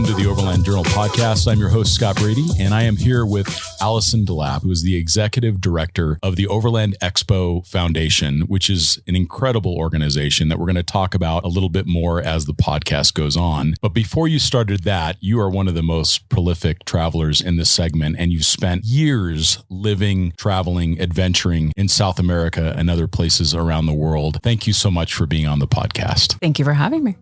to the Overland Journal Podcast. I'm your host, Scott Brady, and I am here with Alison DeLapp, who is the Executive Director of the Overland Expo Foundation, which is an incredible organization that we're going to talk about a little bit more as the podcast goes on. But before you started that, you are one of the most prolific travelers in this segment, and you've spent years living, traveling, adventuring in South America and other places around the world. Thank you so much for being on the podcast. Thank you for having me.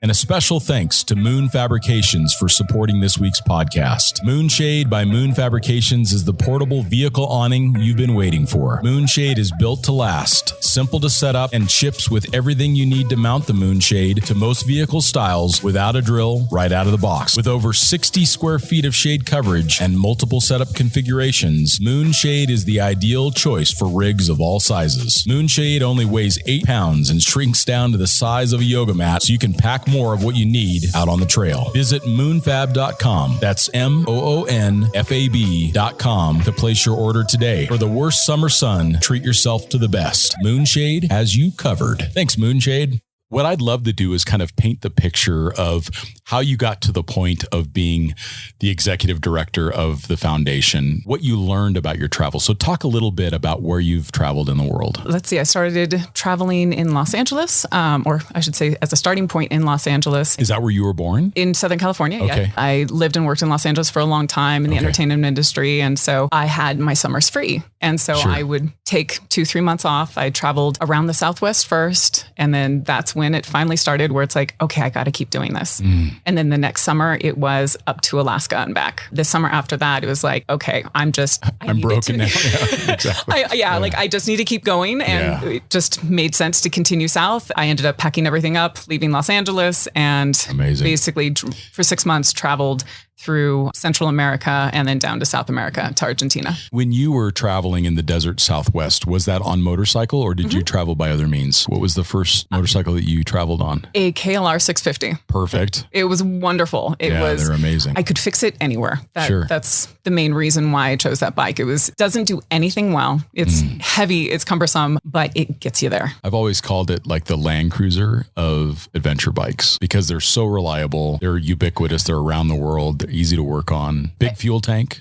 And a special thanks to Moon Fabrications for supporting this week's podcast. Moonshade by Moon Fabrications is the portable vehicle awning you've been waiting for. Moonshade is built to last, simple to set up, and ships with everything you need to mount the Moonshade to most vehicle styles without a drill right out of the box. With over 60 square feet of shade coverage and multiple setup configurations, Moonshade is the ideal choice for rigs of all sizes. Moonshade only weighs 8 pounds and shrinks down to the size of a yoga mat, so you can pack more of what you need out on the trail. Visit moonfab.com. That's MOONFAB.com to place your order today. For the worst summer sun, treat yourself to the best. Moonshade has you covered. Thanks, Moonshade. What I'd love to do is kind of paint the picture of how you got to the point of being the executive director of the foundation, what you learned about your travel. So talk a little bit about where you've traveled in the world. Let's see. I started traveling in Los Angeles, or I should say as a starting point in Los Angeles. Is that where you were born? In Southern California, okay. Yeah. I lived and worked in Los Angeles for a long time in the entertainment industry. And so I had my summers free. And so I would take 2-3 months off. I traveled around the Southwest first. And then that's when it finally started where it's like, okay, I got to keep doing this. And then the next summer it was up to Alaska and back. The summer after that, it was like, okay, I'm broken now. Yeah, exactly. Like I just need to keep going. And it just made sense to continue south. I ended up packing everything up, leaving Los Angeles, and basically for 6 months traveled through Central America and then down to South America to Argentina. When you were traveling in the desert Southwest, was that on motorcycle or did you travel by other means? What was the first motorcycle that you traveled on? A KLR 650. Perfect. It was wonderful. They're amazing. I could fix it anywhere. That's the main reason why I chose that bike. Doesn't do anything well. It's heavy, it's cumbersome, but it gets you there. I've always called it like the Land Cruiser of adventure bikes because they're so reliable. They're ubiquitous. They're around the world. They're easy to work on. Big fuel tank,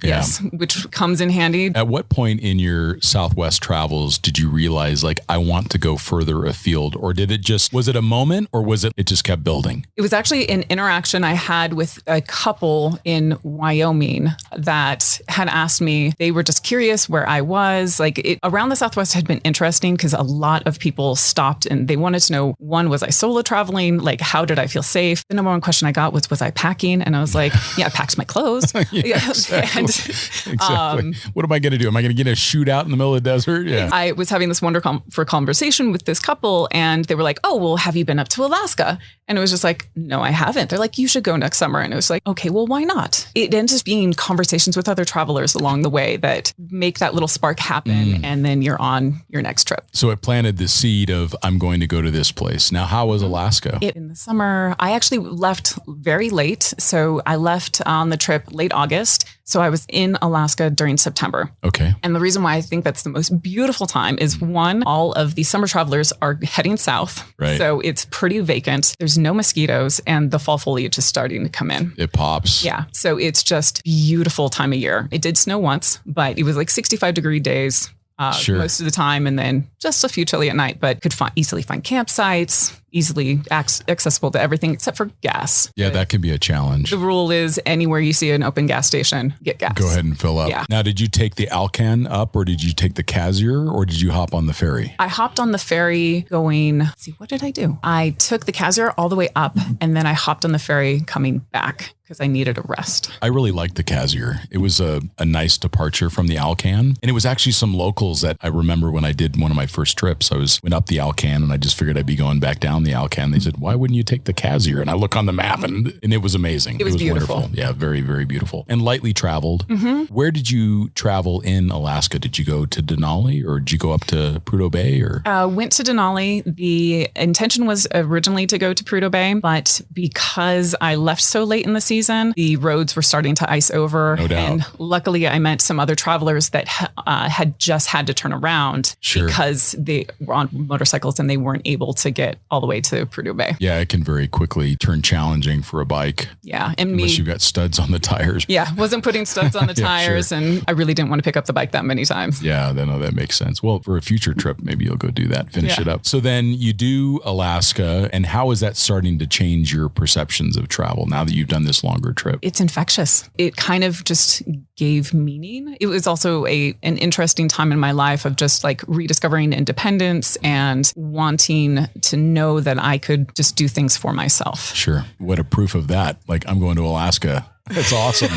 yes, which comes in handy. At what point in your Southwest travels did you realize like, I want to go further afield? Or was it a moment or was it just kept building? It was actually an interaction I had with a couple in Wyoming that had asked me, they were just curious where I was. Around the Southwest had been interesting because a lot of people stopped and they wanted to know, one, was I solo traveling? Like, how did I feel safe? The number one question I got was I packing? And I was like, I packed my clothes. Exactly. What am I going to do? Am I going to get a shootout in the middle of the desert? Yeah. I was having this wonderful conversation with this couple and they were like, oh, well, have you been up to Alaska? And it was just like, no, I haven't. They're like, you should go next summer. And it was like, okay, well, why not? It ends up being conversations with other travelers along the way that make that little spark happen. And then you're on your next trip. So it planted the seed of, I'm going to go to this place. Now, how was Alaska? In the summer, I actually left very late. So I left on the trip late August. So I was in Alaska during September. Okay. And the reason why I think that's the most beautiful time is one, all of the summer travelers are heading south. Right. So it's pretty vacant. There's no mosquitoes and the fall foliage is starting to come in. It pops. Yeah. So it's just beautiful time of year. It did snow once, but it was like 65-degree days. Most of the time, and then just a few chilly at night, but could easily find campsites, easily accessible to everything except for gas. Yeah, that can be a challenge. The rule is anywhere you see an open gas station, get gas. Go ahead and fill up. Yeah. Now, did you take the Alcan up or did you take the Casier or did you hop on the ferry? I hopped on the ferry going, what did I do? I took the Casier all the way up and then I hopped on the ferry coming back because I needed a rest. I really liked the Casier. It was a nice departure from the Alcan. And it was actually some locals that I remember when I did one of my first trips. I went up the Alcan and I just figured I'd be going back down the Alcan. They said, why wouldn't you take the Casier? And I look on the map and it was amazing. It was beautiful. Wonderful. Yeah, very, very beautiful. And lightly traveled. Where did you travel in Alaska? Did you go to Denali or did you go up to Prudhoe Bay? Or went to Denali. The intention was originally to go to Prudhoe Bay, but because I left so late in the season, season. The roads were starting to ice over. No doubt. And luckily I met some other travelers that had just had to turn around because they were on motorcycles and they weren't able to get all the way to Prudhoe Bay. Yeah, it can very quickly turn challenging for a bike. Yeah. And unless you've got studs on the tires. Yeah. Wasn't putting studs on the tires and I really didn't want to pick up the bike that many times. Yeah, that makes sense. Well, for a future trip, maybe you'll go do that, finish it up. So then you do Alaska, and how is that starting to change your perceptions of travel now that you've done this longer trip? It's infectious. It kind of just gave meaning. It was also an interesting time in my life of just like rediscovering independence and wanting to know that I could just do things for myself. Sure. What a proof of that. Like, I'm going to Alaska. That's awesome.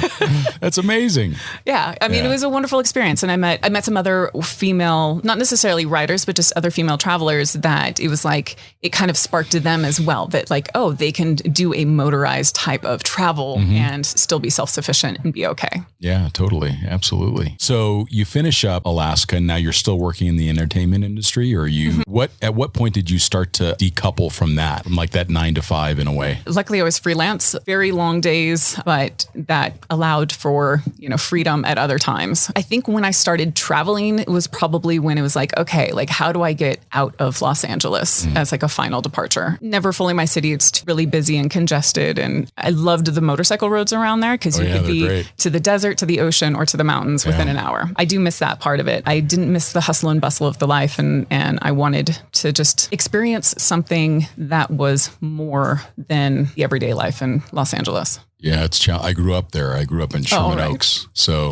That's amazing. Yeah. I mean, it was a wonderful experience. And I met some other female, not necessarily riders, but just other female travelers that it was like, it kind of sparked to them as well that like, oh, they can do a motorized type of travel and still be self-sufficient and be okay. Yeah, totally. Absolutely. So you finish up Alaska and now you're still working in the entertainment industry, or you, at what point did you start to decouple from that, from like that 9 to 5 in a way? Luckily I was freelance, very long days, but that allowed for, freedom at other times. I think when I started traveling, it was probably when it was like, okay, like how do I get out of Los Angeles as like a final departure? Never fully my city. It's really busy and congested. And I loved the motorcycle roads around there because you could be to the desert, to the ocean, or to the mountains within an hour. I do miss that part of it. I didn't miss the hustle and bustle of the life. And I wanted to just experience something that was more than the everyday life in Los Angeles. Yeah, I grew up there. I grew up in Sherman Oaks. So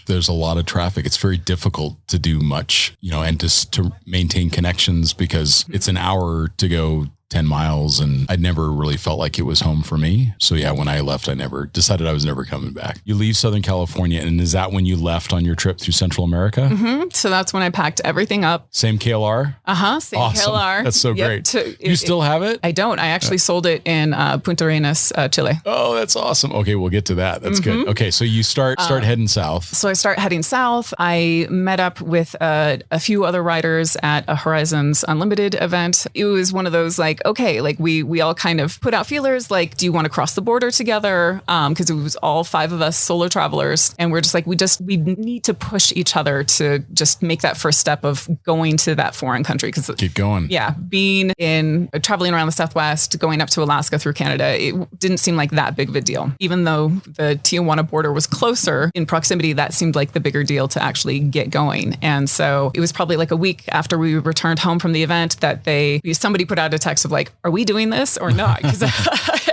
there's a lot of traffic. It's very difficult to do much, and just to maintain connections because it's an hour to go 10 miles and I never really felt like it was home for me. So yeah, when I left, I decided I was never coming back. You leave Southern California, and is that when you left on your trip through Central America? So that's when I packed everything up. Same KLR? Same awesome. KLR. That's so great. You still have it? I don't. I actually sold it in Punta Arenas, Chile. Oh, that's awesome. Okay, we'll get to that. That's good. Okay, so you start heading south. So I start heading south. I met up with a few other riders at a Horizons Unlimited event. It was one of those like, okay, like we all kind of put out feelers like, do you want to cross the border together? Because it was all 5 of us solo travelers. And we're just like, we need to push each other to just make that first step of going to that foreign country. Because keep going. Yeah. Traveling around the Southwest, going up to Alaska through Canada, it didn't seem like that big of a deal. Even though the Tijuana border was closer in proximity, that seemed like the bigger deal to actually get going. And so it was probably like a week after we returned home from the event that somebody put out a text of like, are we doing this or not? Because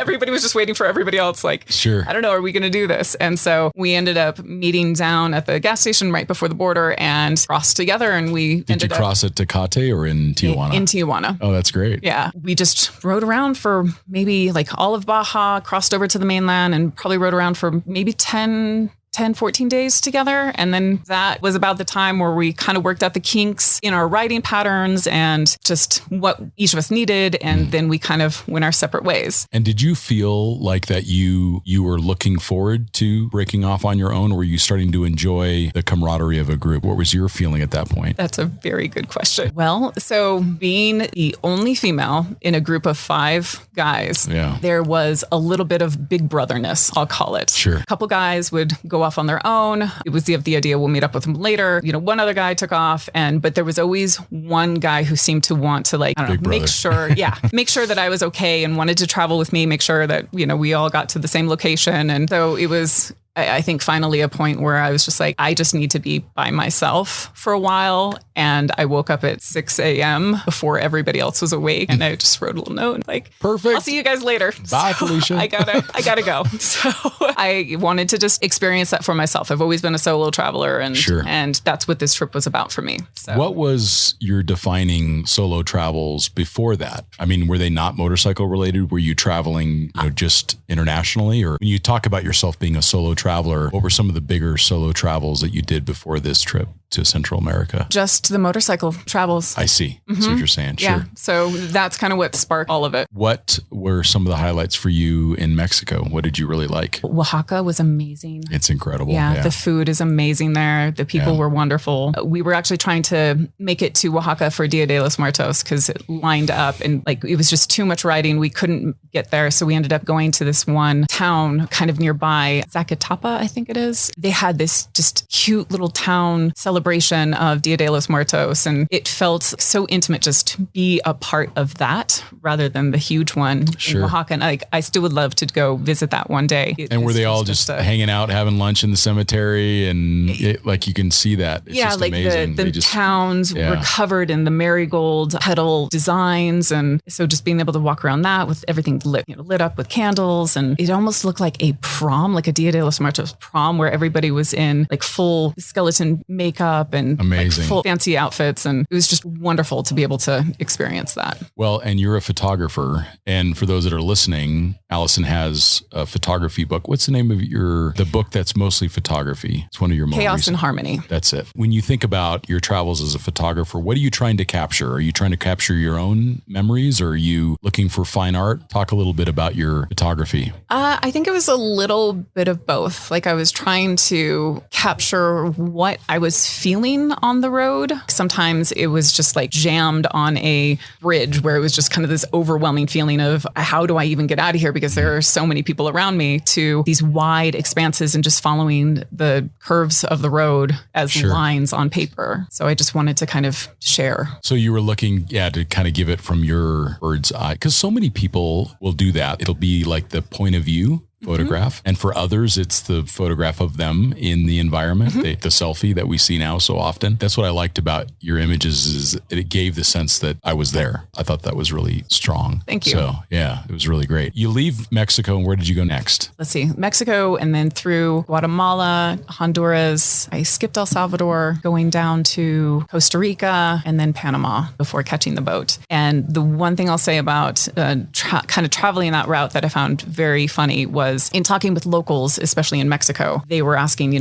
everybody was just waiting for everybody else. Like, sure, I don't know, are we going to do this? And so we ended up meeting down at the gas station right before the border and crossed together. And Did you cross at Tecate or in Tijuana? In Tijuana. Oh, that's great. Yeah. We just rode around for maybe like all of Baja, crossed over to the mainland, and probably rode around for maybe 10, 14 days together. And then that was about the time where we kind of worked out the kinks in our riding patterns and just what each of us needed. And then we kind of went our separate ways. And did you feel like that you were looking forward to breaking off on your own? Or were you starting to enjoy the camaraderie of a group? What was your feeling at that point? That's a very good question. Well, so being the only female in a group of 5 guys, there was a little bit of big brotherness, I'll call it. Sure. A couple guys would go off on their own. It was the idea we'll meet up with them later. One other guy took off, but there was always one guy who seemed to want to make sure that I was okay and wanted to travel with me, make sure that, we all got to the same location. And so it was, I think, finally a point where I was just like, I just need to be by myself for a while. And I woke up at 6 a.m. before everybody else was awake. And I just wrote a little note like, perfect. I'll see you guys later. Bye, Felicia. I gotta go. So I wanted to just experience that for myself. I've always been a solo traveler, and that's what this trip was about for me. So what was your defining solo travels before that? I mean, were they not motorcycle related? Were you traveling, just internationally? Or when you talk about yourself being a solo traveler, what were some of the bigger solo travels that you did before this trip to Central America? Just the motorcycle travels. I see. That's what you're saying. Sure. Yeah. So that's kind of what sparked all of it. What were some of the highlights for you in Mexico? What did you really like? Oaxaca was amazing. It's incredible. Yeah. The food is amazing there. The people were wonderful. We were actually trying to make it to Oaxaca for Dia de los Muertos because it lined up and like it was just too much riding. We couldn't get there. So we ended up going to this one town kind of nearby, Zacatapa, I think it is. They had this just cute little town celebration of Dia de los Muertos. And it felt so intimate just to be a part of that rather than the huge one in Oaxaca. And I still would love to go visit that one day. And were they all just hanging out, having lunch in the cemetery? And like you can see that. It's just like amazing. the towns were covered in the marigold petal designs. And so just being able to walk around that with everything lit up with candles. And it almost looked like a prom, like a Dia de los Muertos prom where everybody was in like full skeleton makeup and like full fancy outfits. And it was just wonderful to be able to experience that. Well, and you're a photographer. And for those that are listening, Alison has a photography book. What's the name of the book that's mostly photography? It's one of your most Chaos recent. and Harmony. That's it. When you think about your travels as a photographer, what are you trying to capture? Are you trying to capture your own memories or are you looking for fine art? Talk a little bit about your photography. I think it was a little bit of both. Like I was trying to capture what I was feeling on the road. Sometimes it was just like jammed on a bridge where it was just kind of this overwhelming feeling of how do I even get out of here because there are so many people around me, to these wide expanses and just following the curves of the road as lines on paper. So I just wanted to kind of share. So you were looking, to kind of give it from your bird's eye, because so many people will do that. It'll be like the point of view photograph. And for others, it's the photograph of them in the environment, the selfie that we see now so often. That's what I liked about your images is it gave the sense that I was there. I thought that was really strong. Thank you. So yeah, it was really great. You leave Mexico and where did you go next? Let's see, Mexico and then through Guatemala, Honduras. I skipped El Salvador, going down to Costa Rica and then Panama before catching the boat. And the one thing I'll say about kind of traveling that route that I found very funny was in talking with locals, especially in Mexico, they were asking,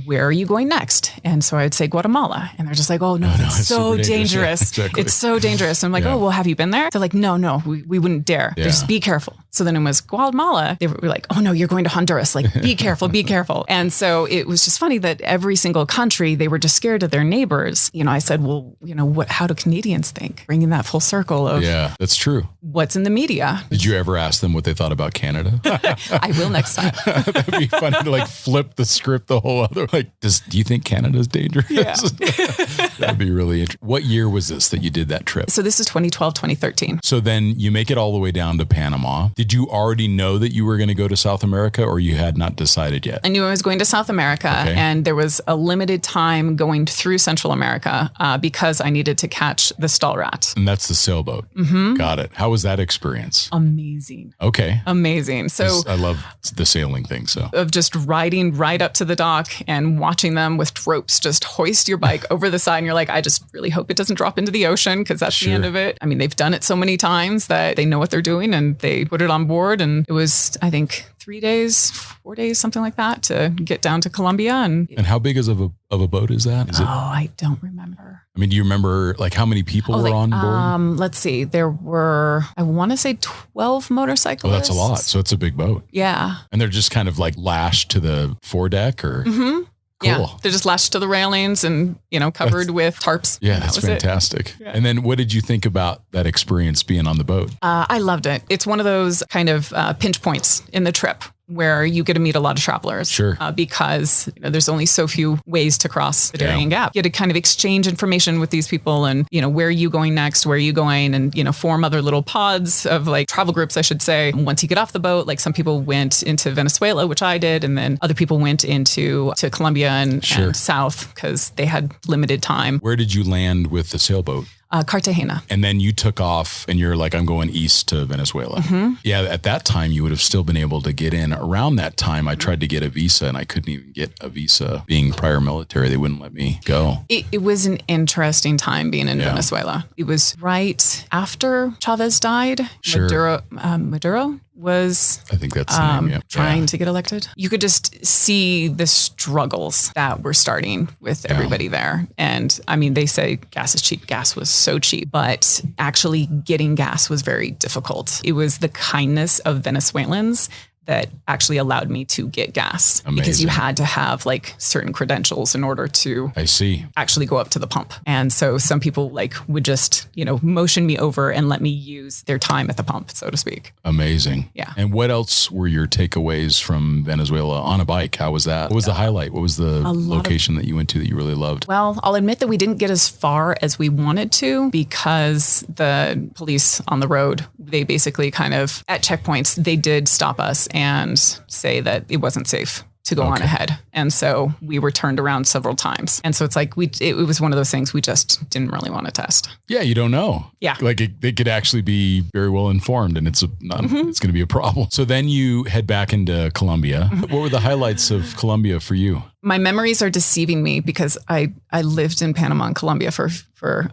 where are you going next? And so I would say Guatemala. And they're just like, oh, no, it's so dangerous. Yeah, exactly. It's so dangerous. And I'm like, oh, well, have you been there? They're like, no, we wouldn't dare. Just be careful. So then it was Guatemala. They were like, oh, no, you're going to Honduras. Like, be careful, be careful. And so it was just funny that every single country, they were just scared of their neighbors. I said, well, how do Canadians think? Bringing that full circle of that's true. What's in the media. Did you ever ask them what they thought about Canada? I will next time. That'd be funny to like flip the script the whole other. Like, do you think Canada's dangerous? Yeah. That'd be really interesting. What year was this that you did that trip? So this is 2012, 2013. So then you make it all the way down to Panama. Did you already know that you were going to go to South America or you had not decided yet? I knew I was going to South America and there was a limited time going through Central America because I needed to catch the Stallrat. And that's the sailboat. Got it. How was that experience? Amazing. Okay. Amazing. So I love the sailing thing. So of just riding right up to the dock and watching them with ropes just hoist your bike over the side. And you're like, I just really hope it doesn't drop into the ocean because that's the end of it. I mean, they've done it so many times that they know what they're doing and they put it on board. And it was, I think, 4 days, something like that to get down to Colombia. And how big of a boat is that? I don't remember. I mean, do you remember like how many people were on board? Let's see. There were, I want to say 12 motorcyclists. Oh, that's a lot. So it's a big boat. Yeah. And they're just kind of like lashed to the foredeck or? Cool. Yeah, they're just lashed to the railings and, covered with tarps. Yeah, that's fantastic. Yeah. And then what did you think about that experience being on the boat? I loved it. It's one of those kind of pinch points in the trip where you get to meet a lot of travelers. Sure. Because there's only so few ways to cross the Darien Gap. You get to kind of exchange information with these people and, where are you going next? Where are you going? And, form other little pods of like travel groups, I should say. Once you get off the boat, like some people went into Venezuela, which I did. And then other people went to Colombia and south because they had limited time. Where did you land with the sailboat? Cartagena. And then you took off and you're like, I'm going east to Venezuela. Yeah, at that time, you would have still been able to get in. Around that time, I tried to get a visa and I couldn't even get a visa. Being prior military, they wouldn't let me go. It was an interesting time being in Venezuela. It was right after Chavez died. Maduro was I think that's the name, trying to get elected. You could just see the struggles that were starting with everybody there. And I mean, they say gas is cheap. Gas was so cheap, but actually getting gas was very difficult. It was the kindness of Venezuelans that actually allowed me to get gas. Amazing. Because you had to have like certain credentials in order to actually go up to the pump. And so some people like would just, motion me over and let me use their time at the pump, so to speak. Amazing. Yeah. And what else were your takeaways from Venezuela on a bike? How was that? What was the highlight? What was the location that you went to that you really loved? Well, I'll admit that we didn't get as far as we wanted to because the police on the road, they basically kind of at checkpoints, they did stop us and say that it wasn't safe to go on ahead. And so we were turned around several times. And so it's like, it was one of those things we just didn't really want to test. Yeah. You don't know. Yeah. Like they could actually be very well informed and it's going to be a problem. So then you head back into Colombia. What were the highlights of Colombia for you? My memories are deceiving me because I lived in Panama and Colombia for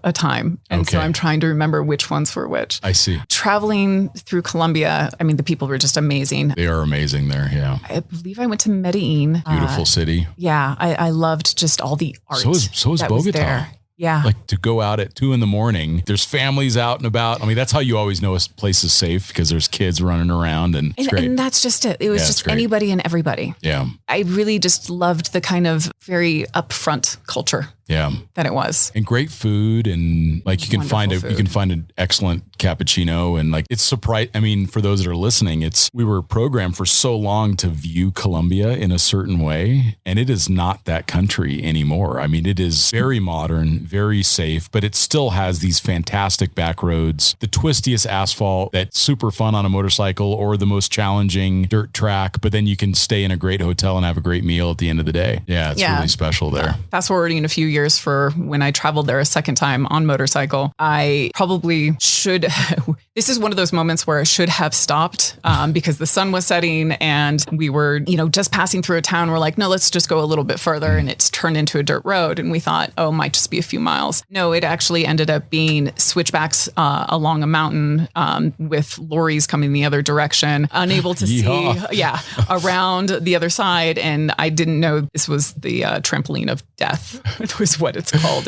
a time. And so I'm trying to remember which ones were which. I see. Traveling through Colombia, I mean, the people were just amazing. They are amazing there, yeah. I believe I went to Medellin. Beautiful city. Yeah, I loved just all the art. So is Bogota. Yeah. Like to go out at 2 a.m, there's families out and about. I mean, that's how you always know a place is safe because there's kids running around and it's great. And that's just it. It was just anybody and everybody. Yeah. I really just loved the kind of very upfront culture. Yeah. That it was. And great food and like you can find an excellent cappuccino and like it's surprise. I mean, for those that are listening, we were programmed for so long to view Colombia in a certain way and it is not that country anymore. I mean, it is very modern, very safe, but it still has these fantastic back roads, the twistiest asphalt that's super fun on a motorcycle or the most challenging dirt track, but then you can stay in a great hotel and have a great meal at the end of the day. Yeah. It's really special there. Fast forwarding a few years for when I traveled there a second time on motorcycle, I probably should. This is one of those moments where I should have stopped because the sun was setting and we were, just passing through a town. We're like, no, let's just go a little bit further. And it's turned into a dirt road. And we thought, it might just be a few miles. No, it actually ended up being switchbacks along a mountain with lorries coming the other direction, unable to see around the other side. And I didn't know this was the trampoline of death. Was what it's called.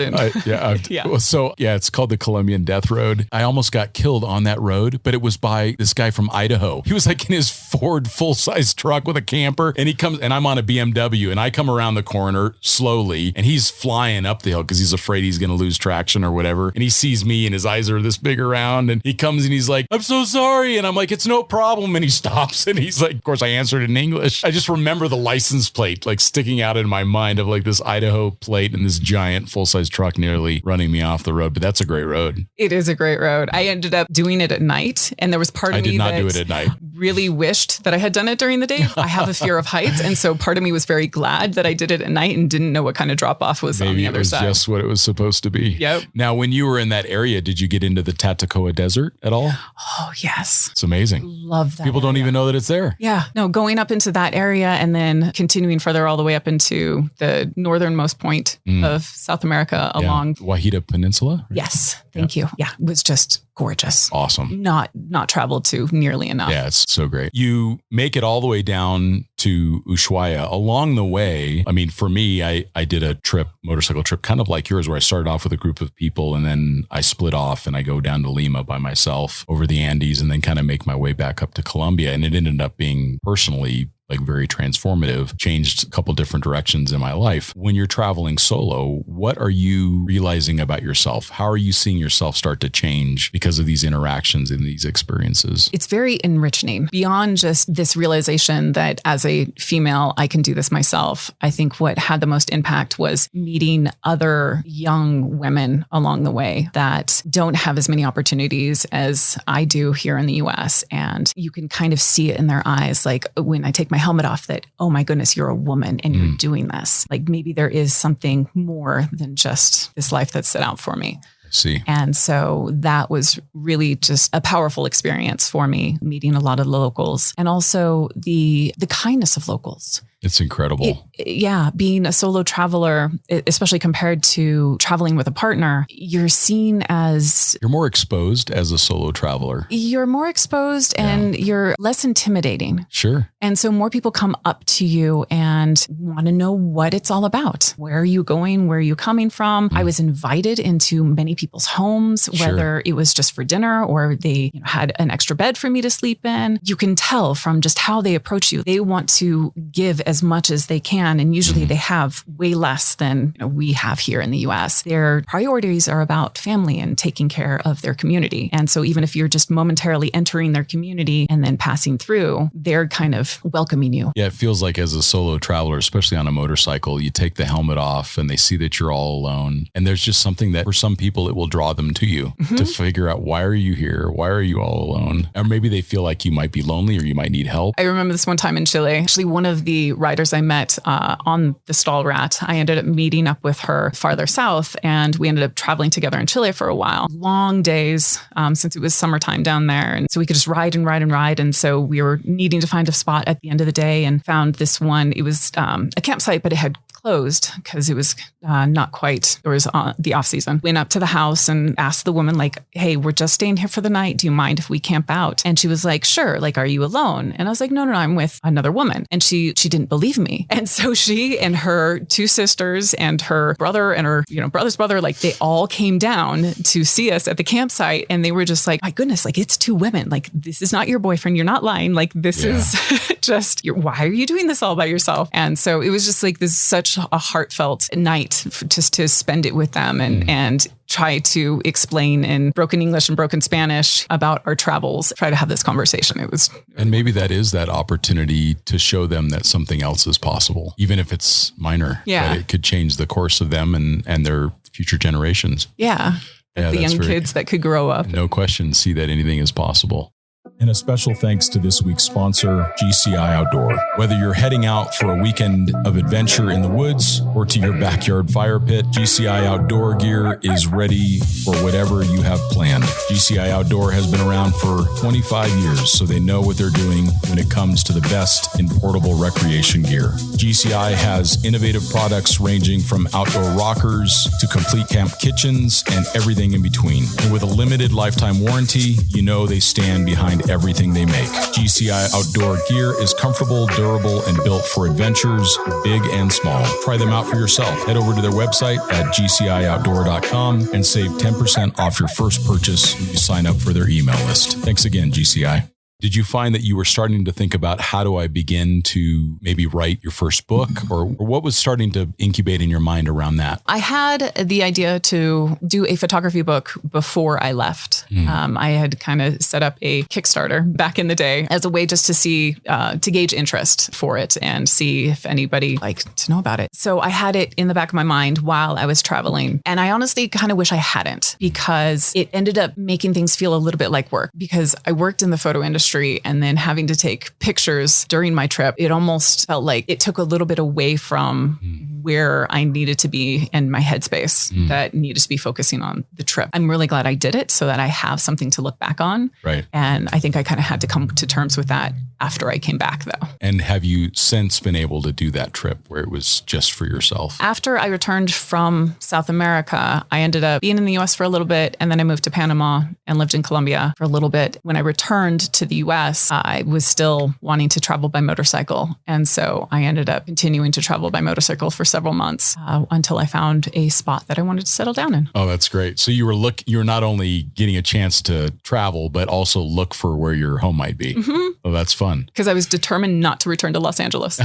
It's called the Colombian Death Road. I almost got killed on that road, but it was by this guy from Idaho. He was like in his Ford full-size truck with a camper and he comes and I'm on a BMW and I come around the corner slowly and he's flying up the hill because he's afraid he's going to lose traction or whatever. And he sees me and his eyes are this big around and he comes and he's like, I'm so sorry. And I'm like, it's no problem. And he stops and he's like, of course I answered in English. I just remember the license plate like sticking out in my mind of like this Idaho plate and this giant full-size truck nearly running me off the road. But that's a great road. It is a great road. I ended up doing it at night. And there was part of me that do it at night. Really wished that I had done it during the day. I have a fear of heights. And so part of me was very glad that I did it at night and didn't know what kind of drop off was on the other side. Maybe it was just what it was supposed to be. Yep. Now, when you were in that area, did you get into the Tatacoa Desert at all? Oh, yes. It's amazing. Love that. People don't even know that it's there. Yeah. No, going up into that area and then continuing further all the way up into the northernmost point of South America along Wajida Peninsula? Yes. Thank you. Yeah. It was just gorgeous. Awesome. Not traveled to nearly enough. Yeah, it's so great. You make it all the way down to Ushuaia. Along the way, I mean, for me, I did a motorcycle trip, kind of like yours, where I started off with a group of people and then I split off and I go down to Lima by myself over the Andes and then kind of make my way back up to Colombia. And it ended up being personally like very transformative, changed a couple different directions in my life. When you're traveling solo, what are you realizing about yourself? How are you seeing yourself start to change because of these interactions and these experiences? It's very enriching beyond just this realization that as a female, I can do this myself. I think what had the most impact was meeting other young women along the way that don't have as many opportunities as I do here in the US. And you can kind of see it in their eyes. Like when I take my helmet off that, oh my goodness, you're a woman and you're doing this. Like maybe there is something more than just this life that's set out for me. See. And so that was really just a powerful experience for me, meeting a lot of locals and also the kindness of locals. It's incredible. Being a solo traveler, especially compared to traveling with a partner, you're seen as... You're more exposed as a solo traveler. You're more exposed and you're less intimidating. Sure. And so more people come up to you and want to know what it's all about. Where are you going? Where are you coming from? I was invited into many people's homes, whether it was just for dinner or they had an extra bed for me to sleep in. You can tell from just how they approach you. They want to give as much as they can. And usually they have way less than we have here in the US. Their priorities are about family and taking care of their community. And so even if you're just momentarily entering their community and then passing through, they're kind of welcoming you. Yeah, it feels like as a solo traveler, especially on a motorcycle, you take the helmet off and they see that you're all alone. And there's just something that for some people, it will draw them to you to figure out, why are you here? Why are you all alone? Or maybe they feel like you might be lonely or you might need help. I remember this one time in Chile. Actually, one of the riders I met on the Stall Rat, I ended up meeting up with her farther south and we ended up traveling together in Chile for a while. Long days since it was summertime down there. And so we could just ride and ride and ride. And so we were needing to find a spot at the end of the day and found this one. It was a campsite, but it had closed because it was not quite, it was the off season. Went up to the house and asked the woman like, hey, we're just staying here for the night. Do you mind if we camp out? And she was like, sure. Like, are you alone? And I was like, no, I'm with another woman. And she didn't believe me. And so she and her two sisters and her brother and her, brother's brother, like they all came down to see us at the campsite. And they were just like, my goodness, like it's two women. Like, this is not your boyfriend. You're not lying. Like, this is just, why are you doing this all by yourself? And so it was just like this such a heartfelt night just to spend it with them and try to explain in broken English and broken Spanish about our travels, try to have this conversation. It was... And maybe that is that opportunity to show them that something else is possible, even if it's minor, that it could change the course of them and their future generations. Yeah. The young kids that could grow up. No question, see that anything is possible. And a special thanks to this week's sponsor, GCI Outdoor. Whether you're heading out for a weekend of adventure in the woods or to your backyard fire pit, GCI Outdoor gear is ready for whatever you have planned. GCI Outdoor has been around for 25 years, so they know what they're doing when it comes to the best in portable recreation gear. GCI has innovative products ranging from outdoor rockers to complete camp kitchens and everything in between. And with a limited lifetime warranty, they stand behind everything they make. GCI Outdoor gear is comfortable, durable, and built for adventures, big and small. Try them out for yourself. Head over to their website at gcioutdoor.com and save 10% off your first purchase when you sign up for their email list. Thanks again, GCI. Did you find that you were starting to think about how do I begin to maybe write your first book, or what was starting to incubate in your mind around that? I had the idea to do a photography book before I left. I had kind of set up a Kickstarter back in the day as a way just to see, to gauge interest for it and see if anybody liked to know about it. So I had it in the back of my mind while I was traveling. And I honestly kind of wish I hadn't, because it ended up making things feel a little bit like work, because I worked in the photo industry. And then having to take pictures during my trip, it almost felt like it took a little bit away from where I needed to be in my headspace that needed to be focusing on the trip. I'm really glad I did it so that I have something to look back on. Right. And I think I kind of had to come to terms with that after I came back, though. And have you since been able to do that trip where it was just for yourself? After I returned from South America, I ended up being in the US for a little bit, and then I moved to Panama and lived in Colombia for a little bit. When I returned to the US, I was still wanting to travel by motorcycle. And so I ended up continuing to travel by motorcycle for several months until I found a spot that I wanted to settle down in. Oh, that's great. So you were not only getting a chance to travel, but also look for where your home might be. Oh, that's fun. Because I was determined not to return to Los Angeles.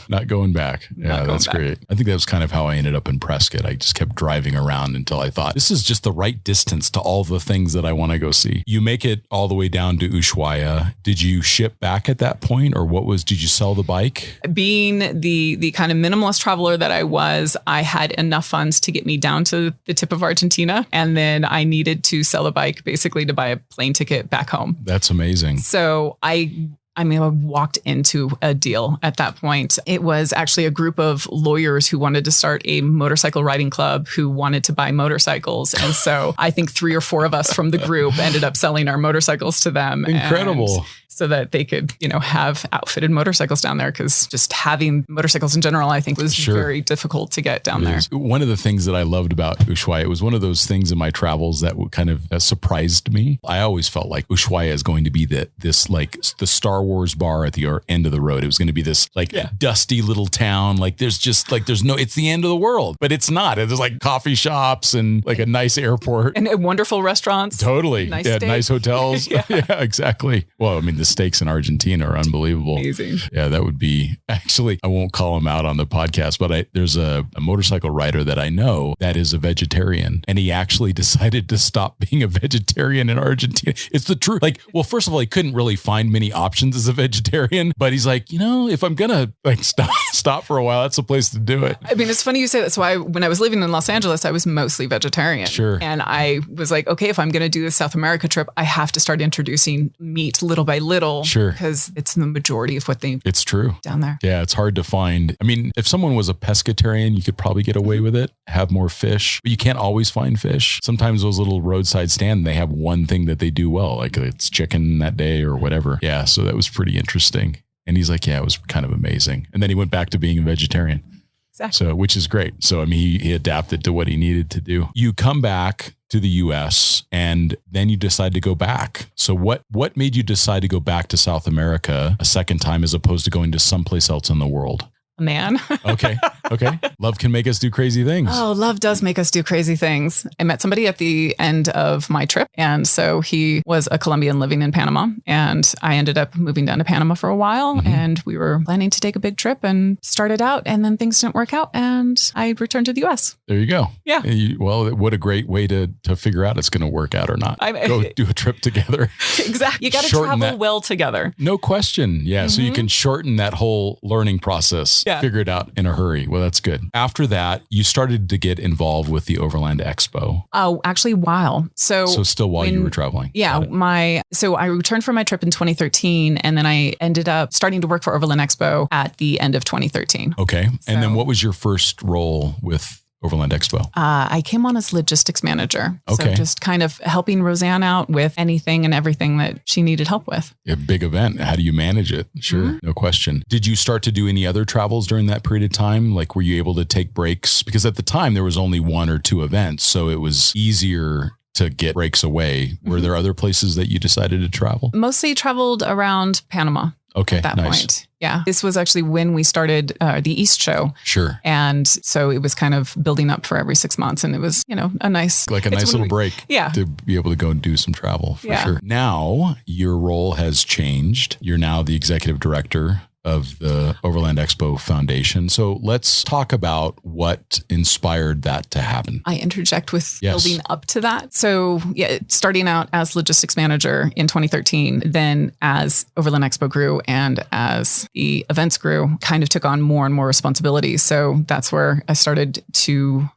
Not going back. Yeah, that's great. I think that was kind of how I ended up in Prescott. I just kept driving around until I thought, this is just the right distance to all the things that I want to go see. You make it all the way down to Ushuaia. Did you ship back at that point, or did you sell the bike? Being the kind of minimalist traveler that I was, I had enough funds to get me down to the tip of Argentina. And then I needed to sell a bike basically to buy a plane ticket back home. That's amazing. So I walked into a deal at that point. It was actually a group of lawyers who wanted to start a motorcycle riding club who wanted to buy motorcycles. And so I think 3 or 4 of us from the group ended up selling our motorcycles to them. Incredible. And so that they could, have outfitted motorcycles down there. Cause just having motorcycles in general, I think was very difficult to get down there. One of the things that I loved about Ushuaia, it was one of those things in my travels that kind of surprised me. I always felt like Ushuaia is going to be the Star Wars bar at the end of the road. It was going to be this dusty little town. It's the end of the world, but it's not. There's like coffee shops and like a nice airport and wonderful restaurants. Totally. Nice hotels. yeah, exactly. Well, I mean, the steaks in Argentina are unbelievable. Amazing. Yeah, that would be actually, I won't call him out on the podcast, but there's a motorcycle rider that I know that is a vegetarian, and he actually decided to stop being a vegetarian in Argentina. It's the truth. First of all, he couldn't really find many options as a vegetarian, but he's like, if I'm going to stop for a while, that's the place to do it. I mean, it's funny you say that. So when I was living in Los Angeles, I was mostly vegetarian. Sure. And I was like, okay, if I'm going to do the South America trip, I have to start introducing meat little by little. Sure. Because it's the majority of what they It's true. down there. Yeah, it's hard to find. I mean, if someone was a pescatarian, you could probably get away with it, have more fish, but you can't always find fish. Sometimes those little roadside stand, they have one thing that they do well, like it's chicken that day or whatever. Yeah, so that was pretty interesting. And he's like, yeah, it was kind of amazing. And then he went back to being a vegetarian. Exactly. So, which is great. So, I mean, he adapted to what he needed to do. You come back to the US and then you decide to go back. So what made you decide to go back to South America a second time as opposed to going to someplace else in the world? A man. Okay. Love can make us do crazy things. Oh, love does make us do crazy things. I met somebody at the end of my trip. And so he was a Colombian living in Panama. And I ended up moving down to Panama for a while. And we were planning to take a big trip and started out. And then things didn't work out. And I returned to the US. There you go. Yeah. Well, what a great way to figure out it's going to work out or not. Go do a trip together. Exactly. You got to travel well together. No question. Yeah. So you can shorten that whole learning process. Yeah. Figure it out in a hurry. Well, that's good. After that, you started to get involved with the Overland Expo. Oh, actually, while. So still while you were traveling. Yeah. So I returned from my trip in 2013, and then I ended up starting to work for Overland Expo at the end of 2013. Okay. And then what was your first role with Overland Expo? I came on as logistics manager. Okay. So just kind of helping Roseanne out with anything and everything that she needed help with. A big event. How do you manage it? Sure. No question. Did you start to do any other travels during that period of time? Like, were you able to take breaks? Because at the time there was only one or two events, so it was easier to get breaks away. Were there other places that you decided to travel? Mostly traveled around Panama. Okay. At that point. Yeah. This was actually when we started the East Show. Sure. And so it was kind of building up for every 6 months. And it was, a nice little break. Yeah. To be able to go and do some travel for sure. Now your role has changed. You're now the executive director of the Overland Expo Foundation. So let's talk about what inspired that to happen. I interject with building up to that. So starting out as logistics manager in 2013, then as Overland Expo grew and as the events grew, kind of took on more and more responsibilities. So that's where I started to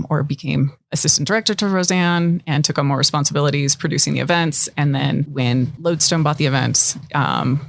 or became assistant director to Roseanne and took on more responsibilities producing the events. And then when Lodestone bought the events,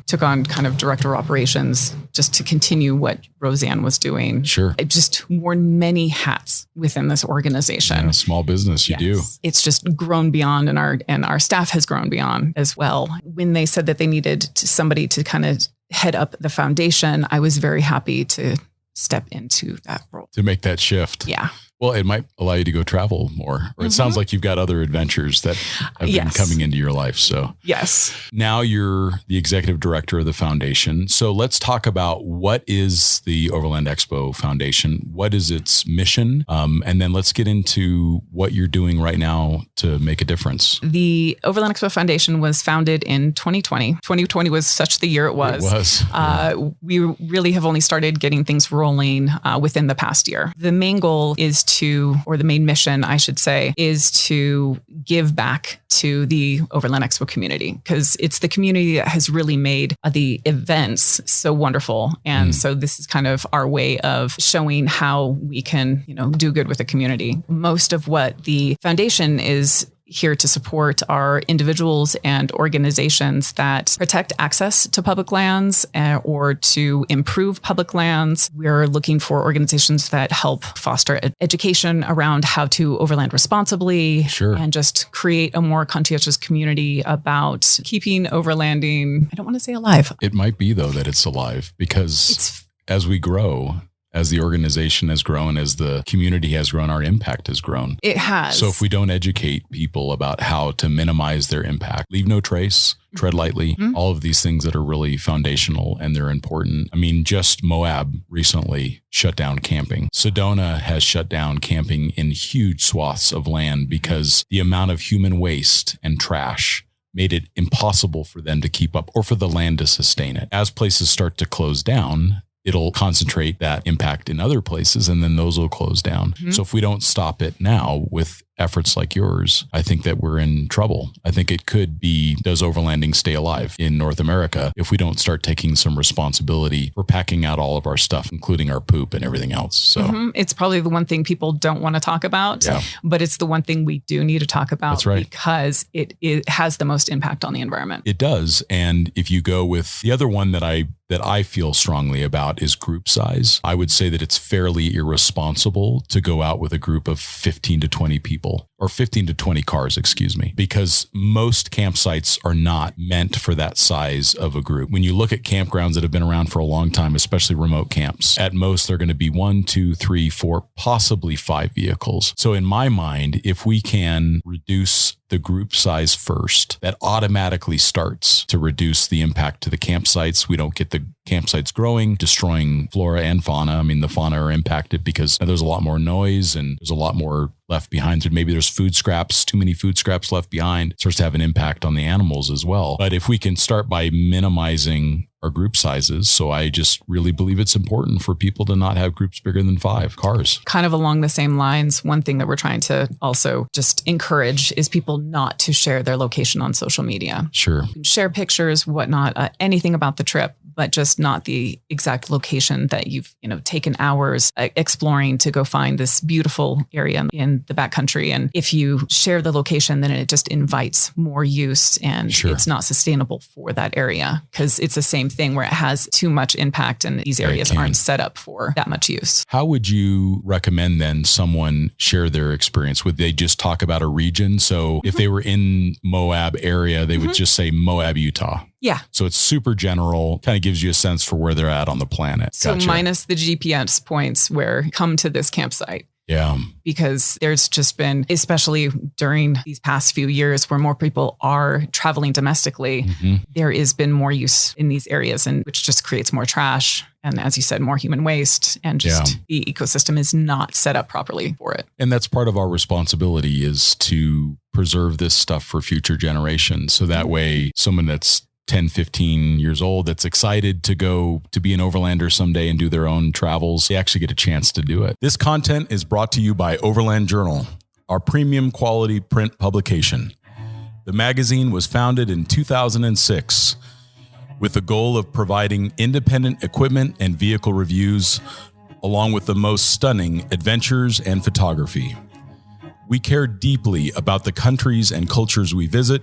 took on kind of director of operations just to continue what Roseanne was doing. Sure. I just worn many hats within this organization. Yeah, small business, you do. It's just grown beyond and our staff has grown beyond as well. When they said that they needed somebody to kind of head up the foundation, I was very happy to step into that role. To make that shift. Yeah. Well, it might allow you to go travel more. Or it sounds like you've got other adventures that have been coming into your life. So yes. Now you're the executive director of the foundation. So let's talk about what is the Overland Expo Foundation? What is its mission? And then let's get into what you're doing right now to make a difference. The Overland Expo Foundation was founded in 2020. 2020 was such the year it was. It was. We really have only started getting things rolling within the past year. The main goal is the main mission, I should say, is to give back to the Overland Expo community, because it's the community that has really made the events so wonderful. And so this is kind of our way of showing how we can, do good with the community. Most of what the foundation is here to support are individuals and organizations that protect access to public lands or to improve public lands. We're looking for organizations that help foster education around how to overland responsibly and just create a more conscientious community about keeping overlanding, I don't want to say alive. It might be, though, that it's alive because as we grow, as the organization has grown, as the community has grown, our impact has grown. It has. So if we don't educate people about how to minimize their impact, leave no trace, tread lightly, all of these things that are really foundational and they're important. I mean, just Moab recently shut down camping. Sedona has shut down camping in huge swaths of land because the amount of human waste and trash made it impossible for them to keep up or for the land to sustain it. As places start to close down, it'll concentrate that impact in other places and then those will close down. So if we don't stop it now with efforts like yours, I think that we're in trouble. I think it could be, does overlanding stay alive in North America if we don't start taking some responsibility for packing out all of our stuff, including our poop and everything else. So it's probably the one thing people don't want to talk about, but it's the one thing we do need to talk about. That's right. Because it has the most impact on the environment. It does. And if you go with the other one that I feel strongly about is group size. I would say that it's fairly irresponsible to go out with a group of 15 to 20 people or 15 to 20 cars, because most campsites are not meant for that size of a group. When you look at campgrounds that have been around for a long time, especially remote camps, at most they're going to be 1, 2, 3, 4, possibly 5 vehicles. So in my mind, if we can reduce the group size first, that automatically starts to reduce the impact to the campsites. We don't get the campsites growing, destroying flora and fauna. I mean, the fauna are impacted because there's a lot more noise and there's a lot more left behind. So maybe there's food scraps, too many food scraps left behind. It starts to have an impact on the animals as well. But if we can start by minimizing our group sizes. So I just really believe it's important for people to not have groups bigger than 5 cars. Kind of along the same lines, one thing that we're trying to also just encourage is people not to share their location on social media. Sure. Share pictures, whatnot, anything about the trip, but just not the exact location that you've, taken hours exploring to go find this beautiful area in the backcountry. And if you share the location, then it just invites more use and it's not sustainable for that area because it's the same thing where it has too much impact and these areas aren't set up for that much use. How would you recommend then someone share their experience? Would they just talk about a region? So if they were in Moab area, they would just say Moab, Utah. Yeah. So it's super general, kind of gives you a sense for where they're at on the planet. So minus the GPS points where come to this campsite. Yeah. Because there's just been, especially during these past few years where more people are traveling domestically, there has been more use in these areas and which just creates more trash. And as you said, more human waste and just the ecosystem is not set up properly for it. And that's part of our responsibility is to preserve this stuff for future generations. So that way someone that's 10, 15 years old that's excited to go to be an overlander someday and do their own travels, they actually get a chance to do it. This content is brought to you by Overland Journal, our premium quality print publication. The magazine was founded in 2006 with the goal of providing independent equipment and vehicle reviews, along with the most stunning adventures and photography. We care deeply about the countries and cultures we visit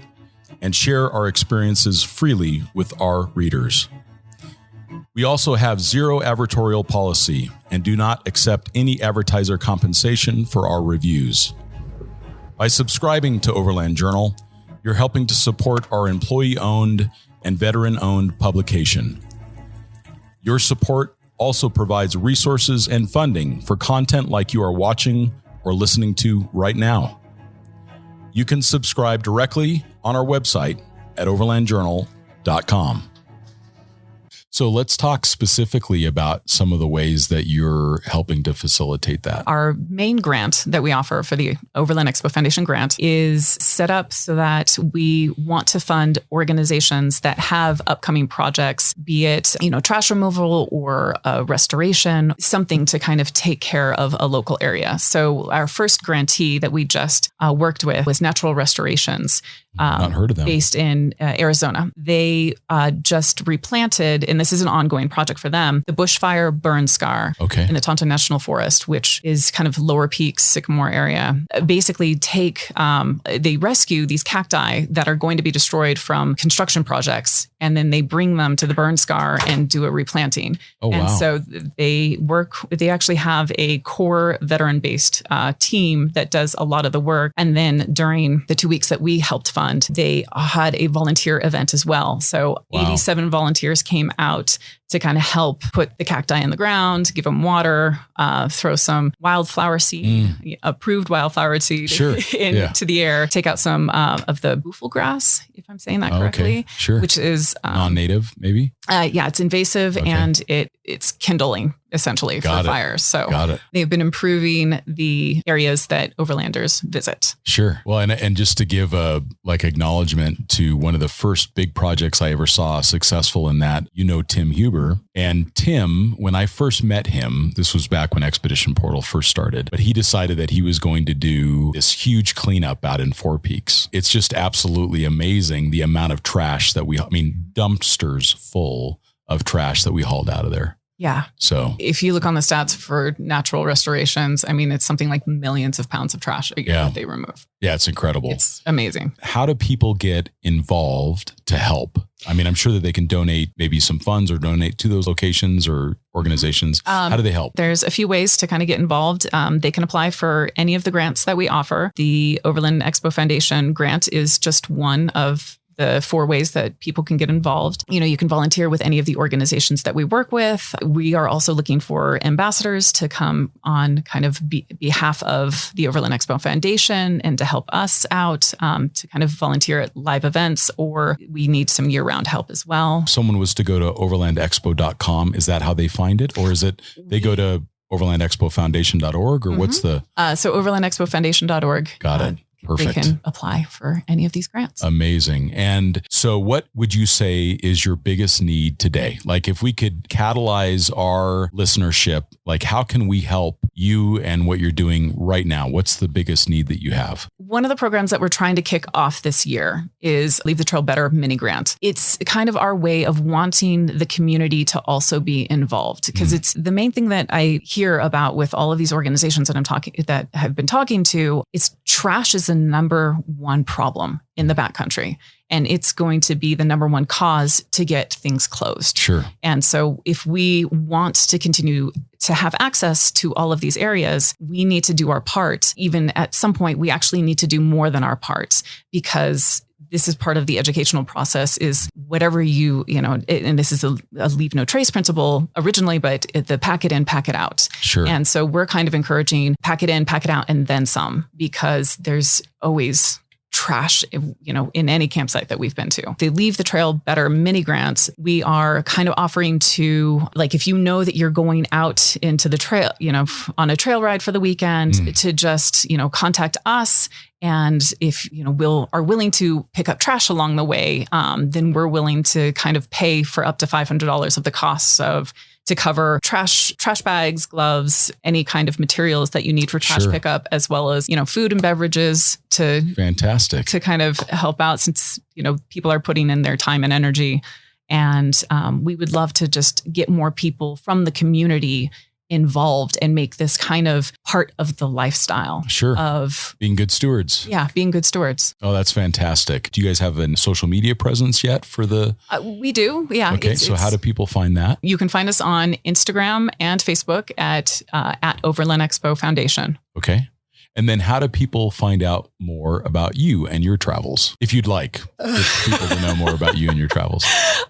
and share our experiences freely with our readers. We also have zero advertorial policy and do not accept any advertiser compensation for our reviews. By subscribing to Overland Journal, you're helping to support our employee-owned and veteran-owned publication. Your support also provides resources and funding for content like you are watching or listening to right now. You can subscribe directly on our website at overlandjournal.com. So let's talk specifically about some of the ways that you're helping to facilitate that. Our main grant that we offer for the Overland Expo Foundation grant is set up so that we want to fund organizations that have upcoming projects, be it, trash removal or restoration, something to kind of take care of a local area. So our first grantee that we just worked with was Natural Restorations. Not heard of them. Based in Arizona. They just replanted, and this is an ongoing project for them, the bushfire burn scar in the Tonto National Forest, which is kind of Lower Peaks, Sycamore area, basically they rescue these cacti that are going to be destroyed from construction projects, and then they bring them to the burn scar and do a replanting. So they actually have a core veteran-based team that does a lot of the work. And then during the 2 weeks that we helped fund, they had a volunteer event as well. So 87 volunteers came out to kind of help put the cacti in the ground, give them water, throw some wildflower seed, approved wildflower seed into the air, take out some of the buffel grass, if I'm saying that correctly, which is non-native, maybe. It's invasive and it's kindling essentially for fires. So they've been improving the areas that overlanders visit. Sure. Well, and just to give a acknowledgement to one of the first big projects I ever saw successful in that, Tim Huber. And Tim, when I first met him, this was back when Expedition Portal first started, but he decided that he was going to do this huge cleanup out in Four Peaks. It's just absolutely amazing the amount of trash that dumpsters full of trash that we hauled out of there. Yeah. So if you look on the stats for natural restorations, it's something like millions of pounds of trash a year that they remove. Yeah, it's incredible. It's amazing. How do people get involved to help? I'm sure that they can donate maybe some funds or donate to those locations or organizations. How do they help? There's a few ways to kind of get involved. They can apply for any of the grants that we offer. The Overland Expo Foundation grant is just one of the 4 ways that people can get involved. You can volunteer with any of the organizations that we work with. We are also looking for ambassadors to come on kind of behalf of the Overland Expo Foundation and to help us out, to kind of volunteer at live events, or we need some year-round help as well. Someone was to go to overlandexpo.com. Is that how they find it? Or is it they go to overlandexpofoundation.org or what's the... So overlandexpofoundation.org. Got it. Perfect. They can apply for any of these grants. Amazing. And so what would you say is your biggest need today? If we could catalyze our listenership, how can we help you and what you're doing right now? What's the biggest need that you have? One of the programs that we're trying to kick off this year is Leave the Trail Better mini grant. It's kind of our way of wanting the community to also be involved, because it's the main thing that I hear about with all of these organizations that have been talking to. It's trash is the number one problem in the backcountry. And it's going to be the number one cause to get things closed. Sure. And so if we want to continue to have access to all of these areas, we need to do our part. Even at some point, we actually need to do more than our part, because this is part of the educational process is whatever and this is a leave no trace principle originally, but the pack it in, pack it out. Sure. And so we're kind of encouraging pack it in, pack it out, and then some, because there's always trash, in any campsite that we've been to. The Leave the Trail Better mini grants, we are kind of offering to, if you know that you're going out into the trail, on a trail ride for the weekend, to just, contact us. And if, are willing to pick up trash along the way, then we're willing to kind of pay for up to $500 of the costs to cover trash bags, gloves, any kind of materials that you need for trash pickup, as well as, food and beverages fantastic to kind of help out, since, people are putting in their time and energy. And we would love to just get more people from the community involved and make this kind of part of the lifestyle of being good stewards. Yeah, being good stewards. Oh, that's fantastic. Do you guys have a social media presence yet for the... we do. Yeah. Okay. So how do people find that? You can find us on Instagram and Facebook at Overland Expo Foundation. Okay. And then how do people find out more about you and your travels? If you'd like if people to know more about you and your travels.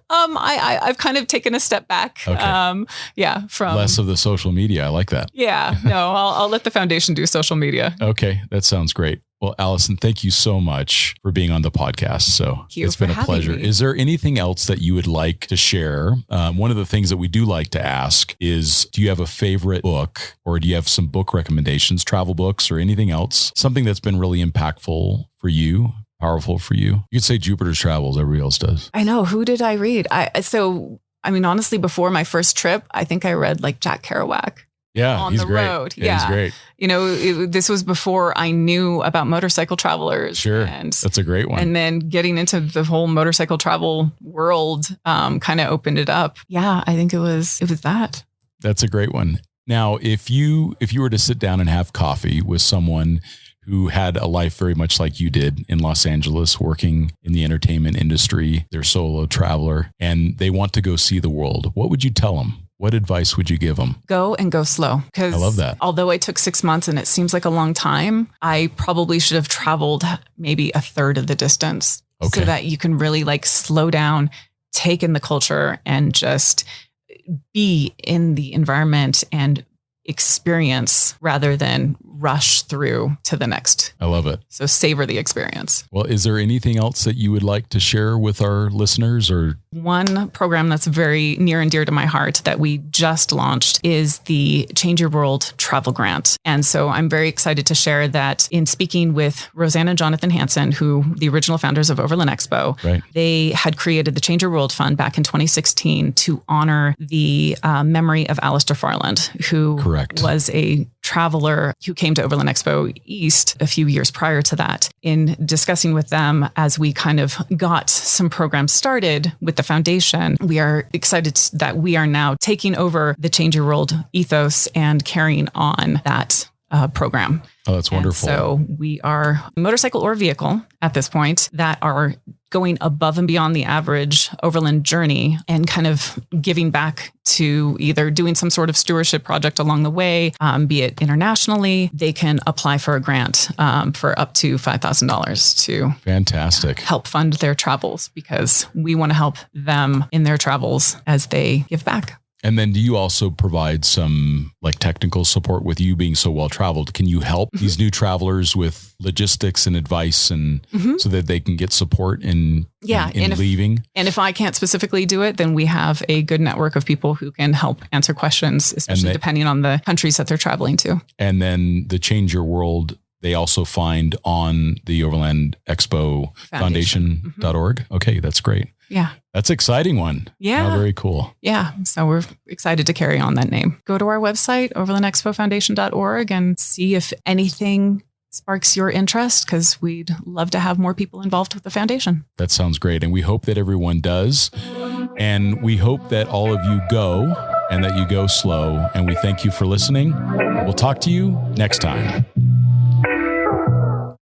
I've kind of taken a step back. Okay. From less of the social media. I like that. Yeah. No, I'll let the foundation do social media. Okay. That sounds great. Well, Alison, thank you so much for being on the podcast. So it's been a pleasure. Is there anything else that you would like to share? One of the things that we do like to ask is, do you have a favorite book, or do you have some book recommendations, travel books or anything else? Something that's been really impactful for you, powerful for you? You could say Jupiter's Travels. Everybody else does. I know. Who did I read? Honestly, before my first trip, I think I read Jack Kerouac. on the road. Yeah, he's great. You know, this was before I knew about motorcycle travelers. Sure. And that's a great one. And then getting into the whole motorcycle travel world kind of opened it up. Yeah, I think it was that. That's a great one. Now, if you were to sit down and have coffee with someone who had a life very much like you did in Los Angeles, working in the entertainment industry, they're a solo traveler, and they want to go see the world, what would you tell them? What advice would you give them? Go and go slow. Because I love that. Although I took 6 months and it seems like a long time, I probably should have traveled maybe a third of the distance so that you can really like slow down, take in the culture, and just be in the environment and experience rather than rush through to the next. I love it. So savor the experience. Well, is there anything else that you would like to share with our listeners? Or one program that's very near and dear to my heart that we just launched is the Change Your World Travel Grant. And so I'm very excited to share that in speaking with Roseanne and Jonathan Hansen, who the original founders of Overland Expo, they had created the Change Your World Fund back in 2016 to honor the memory of Alistair Farland, who was a traveler who came to Overland Expo East a few years prior to that. In discussing with them as we kind of got some programs started with the foundation, we are excited that we are now taking over the Change Your World ethos and carrying on that program. Oh, that's wonderful. And so we are a motorcycle or vehicle at this point that are going above and beyond the average overland journey and kind of giving back to either doing some sort of stewardship project along the way, be it internationally. They can apply for a grant for up to $5,000 to help fund their travels, because we want to help them in their travels as they give back. And then do you also provide some like technical support with you being so well traveled? Can you help these new travelers with logistics and advice and so that they can get support in leaving? And if I can't specifically do it, then we have a good network of people who can help answer questions, especially depending on the countries that they're traveling to. And then the Change Your World, they also find on the Overland Expo Foundation.org. Okay, that's great. Yeah. That's an exciting one. Yeah. Oh, very cool. Yeah. So we're excited to carry on that name. Go to our website, overlandexpofoundation.org, and see if anything sparks your interest, because we'd love to have more people involved with the foundation. That sounds great. And we hope that everyone does. And we hope that all of you go and that you go slow. And we thank you for listening. We'll talk to you next time.